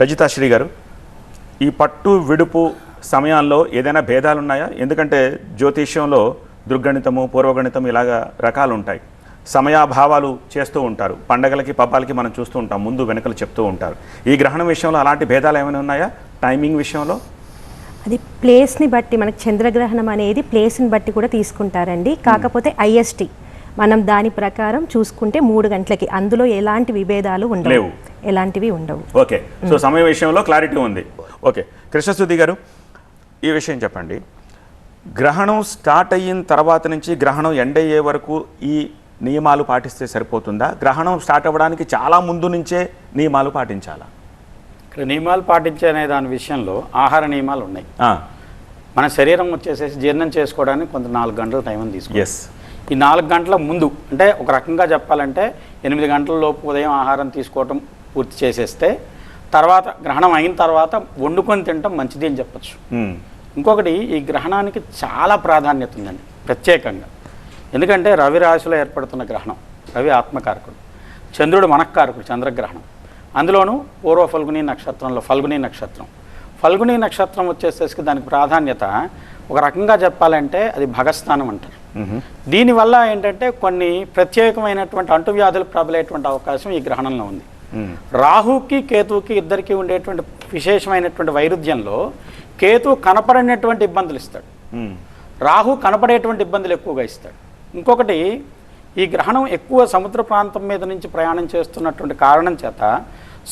రజితాశ్రీ గారు, ఈ పట్టు విడుపు సమయాల్లో ఏదైనా భేదాలు ఉన్నాయా? ఎందుకంటే జ్యోతిష్యంలో దుర్గణితము, పూర్వగణితం ఇలాగా రకాలు ఉంటాయి. సమయాభావాలు చేస్తూ ఉంటారు. పండగలకి పబ్బాలకి మనం చూస్తూ ఉంటాం, ముందు వెనకలు చెప్తూ ఉంటారు. ఈ గ్రహణం విషయంలో అలాంటి భేదాలు ఏమైనా ఉన్నాయా? టైమింగ్ విషయంలో అది ప్లేస్ని బట్టి, మనకి చంద్రగ్రహణం అనేది ప్లేస్ని బట్టి కూడా తీసుకుంటారండి. కాకపోతే ఐఎస్టీ మనం దాని ప్రకారం చూసుకుంటే 3 గంటలకి, అందులో ఎలాంటి విభేదాలు ఉండవు, ఎలాంటివి ఉండవు. ఓకే, సో సమయం విషయంలో క్లారిటీ ఉంది. ఓకే, కృష్ణశుద్ధి గారు, ఈ విషయం చెప్పండి. గ్రహణం స్టార్ట్ అయిన తర్వాత నుంచి గ్రహణం ఎండ్ అయ్యే వరకు ఈ నియమాలు పాటిస్తే సరిపోతుందా? గ్రహణం స్టార్ట్ అవ్వడానికి చాలా ముందు నుంచే నియమాలు పాటించాలా? ఇక్కడ నియమాలు పాటించే అనే దాని విషయంలో ఆహార నియమాలు ఉన్నాయి. మన శరీరం వచ్చేసేసి జీర్ణం చేసుకోవడానికి కొంత 4 గంటల టైం అని తీసుకుంటాం. ఈ 4 గంటల ముందు, అంటే ఒక రకంగా చెప్పాలంటే 8 గంటల లోపు ఉదయం ఆహారం తీసుకోవటం పూర్తి చేసేస్తే తర్వాత గ్రహణం అయిన తర్వాత వండుకొని తినటం మంచిది అని చెప్పచ్చు. ఇంకొకటి, ఈ గ్రహణానికి చాలా ప్రాధాన్యత ఉందండి ప్రత్యేకంగా. ఎందుకంటే రవి రాశిలో ఏర్పడుతున్న గ్రహణం. రవి ఆత్మకారకుడు, చంద్రుడు మనఃకారకుడు, చంద్రగ్రహణం. అందులోనూ పూర్వ ఫల్గుని నక్షత్రంలో ఫల్గుని నక్షత్రం వచ్చేసేసి దానికి ప్రాధాన్యత ఒక రకంగా చెప్పాలంటే అది భగస్థానం అంటారు. దీనివల్ల ఏంటంటే కొన్ని ప్రత్యేకమైనటువంటి అంటువ్యాధులు ప్రబలేటువంటి అవకాశం ఈ గ్రహణంలో ఉంది. రాహుకి కేతువుకి ఇద్దరికి ఉండేటువంటి విశేషమైనటువంటి వైరుధ్యంలో కేతు కనపడనటువంటి ఇబ్బందులు ఇస్తాడు, రాహు కనపడేటువంటి ఇబ్బందులు ఎక్కువగా ఇస్తాడు. ఇంకొకటి, ఈ గ్రహణం ఎక్కువ సముద్ర ప్రాంతం మీద నుంచి ప్రయాణం చేస్తున్నటువంటి కారణం చేత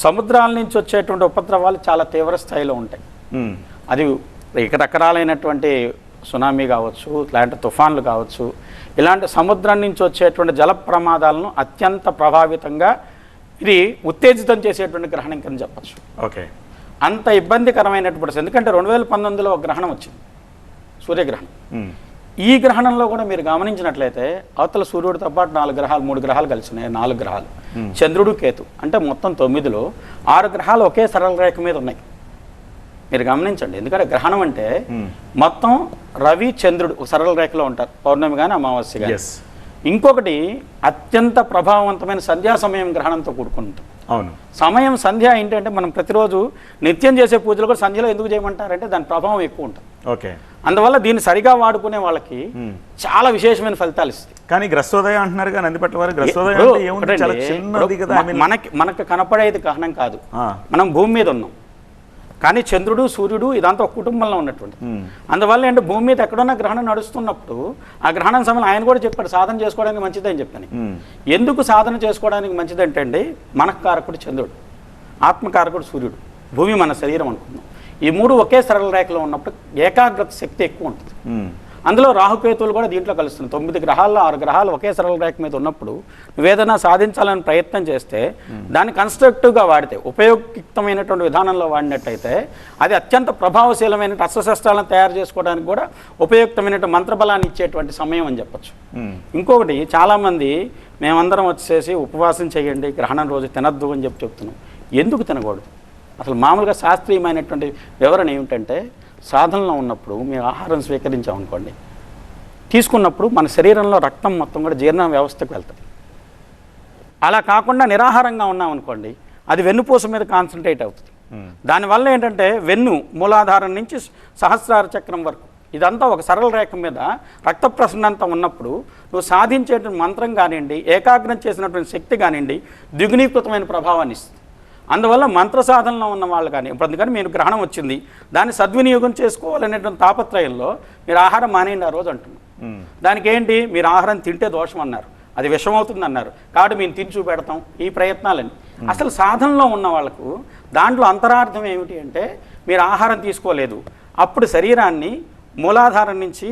సముద్రాల నుంచి వచ్చేటువంటి ఉపద్రవాలు చాలా తీవ్ర స్థాయిలో ఉంటాయి. అది రకరకాలైనటువంటి సునామీ కావచ్చు, ఇలాంటి తుఫాన్లు కావచ్చు, ఇలాంటి సముద్రం నుంచి వచ్చేటువంటి జల ప్రమాదాలను అత్యంత ప్రభావితంగా ఇది ఉత్తేజితం చేసేటువంటి గ్రహణం కింద చెప్పచ్చు. ఓకే, అంత ఇబ్బందికరమైనటువంటి, ఎందుకంటే 2019లో ఒక గ్రహణం వచ్చింది, సూర్యగ్రహణం. ఈ గ్రహణంలో కూడా మీరు గమనించినట్లయితే అవతల సూర్యుడితో పాటు 3 గ్రహాలు కలిసి ఉన్నాయి. 4 గ్రహాలు, చంద్రుడు కేతు, అంటే మొత్తం 9లో 6 గ్రహాలు ఒకే సరళ రేఖ మీద ఉన్నాయి. మీరు గమనించండి, ఎందుకంటే గ్రహణం అంటే మొత్తం రవి చంద్రుడు ఒక సరళ రేఖలో ఉంటారు, పౌర్ణమి కానీ అమావాస్య కానీ. ఇంకొకటి, అత్యంత ప్రభావవంతమైన సంధ్యా సమయం గ్రహణంతో కూడుకుంటాం. అవును, సమయం సంధ్య ఏంటంటే మనం ప్రతిరోజు నిత్యం చేసే పూజలు కూడా సంధ్యలో ఎందుకు చేయమంటారంటే దాని ప్రభావం ఎక్కువ ఉంటుంది. ఓకే, అందువల్ల దీన్ని సరిగా వాడుకునే వాళ్ళకి చాలా విశేషమైన ఫలితాలు ఇస్తాయి. కానీ గ్రస్తోదయం అంటున్నారు కానీ నందిపట్ల వారు మనకు కనపడేది గ్రహణం కాదు, మనం భూమి మీద ఉన్నాం. కానీ చంద్రుడు సూర్యుడు ఇదంతా ఒక కుటుంబంలో ఉన్నటువంటి. అందువల్ల ఏంటంటే భూమి మీద ఎక్కడన్నా గ్రహణం నడుస్తున్నప్పుడు ఆ గ్రహణం సమయంలో ఆయన కూడా చెప్పాడు సాధన చేసుకోవడానికి మంచిదని చెప్పాను. ఎందుకు సాధన చేసుకోవడానికి మంచిదంటే అండి, మనఃకారకుడు చంద్రుడు, ఆత్మకారకుడు సూర్యుడు, భూమి మన శరీరం అనుకుందాం. ఈ 3 ఒకే సరళ రేఖలో ఉన్నప్పుడు ఏకాగ్రత శక్తి ఎక్కువ ఉంటుంది. అందులో రాహుకేతువులు కూడా దీంట్లో కలుస్తున్నాయి. 9 గ్రహాల్లో 6 గ్రహాలు ఒకే సరళ రేఖ మీద ఉన్నప్పుడు నువ్వేదైనా సాధించాలని ప్రయత్నం చేస్తే దాన్ని కన్స్ట్రక్టివ్గా వాడితే, ఉపయోగయుక్తమైనటువంటి విధానంలో వాడినట్టయితే అది అత్యంత ప్రభావశీలమైన అస్త్రశస్త్రాలను తయారు చేసుకోవడానికి కూడా ఉపయుక్తమైనటువంటి మంత్రబలాన్ని ఇచ్చేటువంటి సమయం అని చెప్పచ్చు. ఇంకొకటి, చాలామంది మేమందరం వచ్చేసి ఉపవాసం చేయండి, గ్రహణం రోజు తినద్దు అని చెప్తున్నాం. ఎందుకు తినకూడదు? అసలు మామూలుగా శాస్త్రీయమైనటువంటి వివరణ ఏమిటంటే, సాధనలో ఉన్నప్పుడు మేము ఆహారం స్వీకరించామనుకోండి, తీసుకున్నప్పుడు మన శరీరంలో రక్తం మొత్తం కూడా జీర్ణ వ్యవస్థకు వెళ్తుంది. అలా కాకుండా నిరాహారంగా ఉన్నామనుకోండి, అది వెన్నుపూస మీద కాన్సన్ట్రేట్ అవుతుంది. దానివల్ల ఏంటంటే వెన్ను మూలాధారం నుంచి సహస్రార చక్రం వరకు ఇదంతా ఒక సరళ రేఖ మీద రక్త ప్రసరణంతా ఉన్నప్పుడు నువ్వు సాధించేటువంటి మంత్రం కానివ్వండి, ఏకాగ్రం చేసినటువంటి శక్తి కానివ్వండి, ద్విగుణీకృతమైన ప్రభావాన్ని ఇస్తుంది. అందువల్ల మంత్ర సాధనలో ఉన్న వాళ్ళు కానీ, ఇప్పుడు అందుకని మీరు గ్రహణం వచ్చింది, దాన్ని సద్వినియోగం చేసుకోవాలనేటువంటి తాపత్రయంలో మీరు ఆహారం మానేయండి ఆ రోజు అంటున్నాం. దానికి ఏంటి, మీరు ఆహారం తింటే దోషం అన్నారు, అది విషం అవుతుంది అన్నారు, కాబట్టి మేము తిని చూపెడతాం, ఈ ప్రయత్నాలని. అసలు సాధనలో ఉన్న వాళ్ళకు దాంట్లో అంతరార్థం ఏమిటి అంటే, మీరు ఆహారం తీసుకోలేదు, అప్పుడు శరీరాన్ని మూలాధారం నుంచి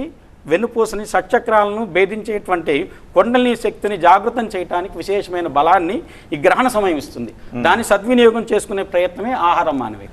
వెన్నుపూసని షట్చక్రాలను భేదించేటువంటి కుండలిని శక్తిని జాగృతం చేయడానికి విశేషమైన బలాన్ని ఈ గ్రహణ సమయం ఇస్తుంది. దాన్ని సద్వినియోగం చేసుకునే ప్రయత్నమే ఆహారం మానవే.